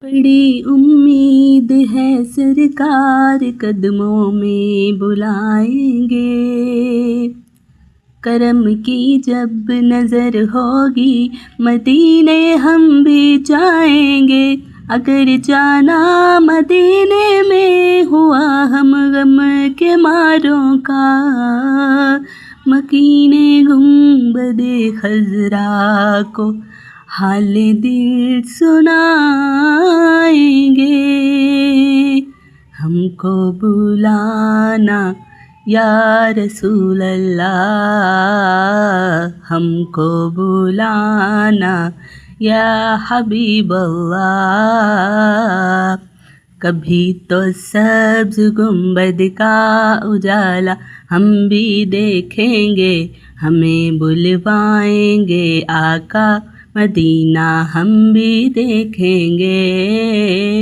بڑی امید ہے سرکار قدموں میں بلائیں گے، کرم کی جب نظر ہوگی مدینے ہم بھی جائیں گے، اگر جانا مدینے میں ہوا ہم غم کے ماروں کا، مکین گنبد خضرا کو حال دل سنائیں گے، ہم کو بلانا یا رسول اللہ، ہم کو بلانا یا حبیب اللہ، کبھی تو سبز گنبد کا اجالا ہم بھی دیکھیں گے، ہمیں بلوائیں گے آقا، مدینہ ہم بھی دیکھیں گے۔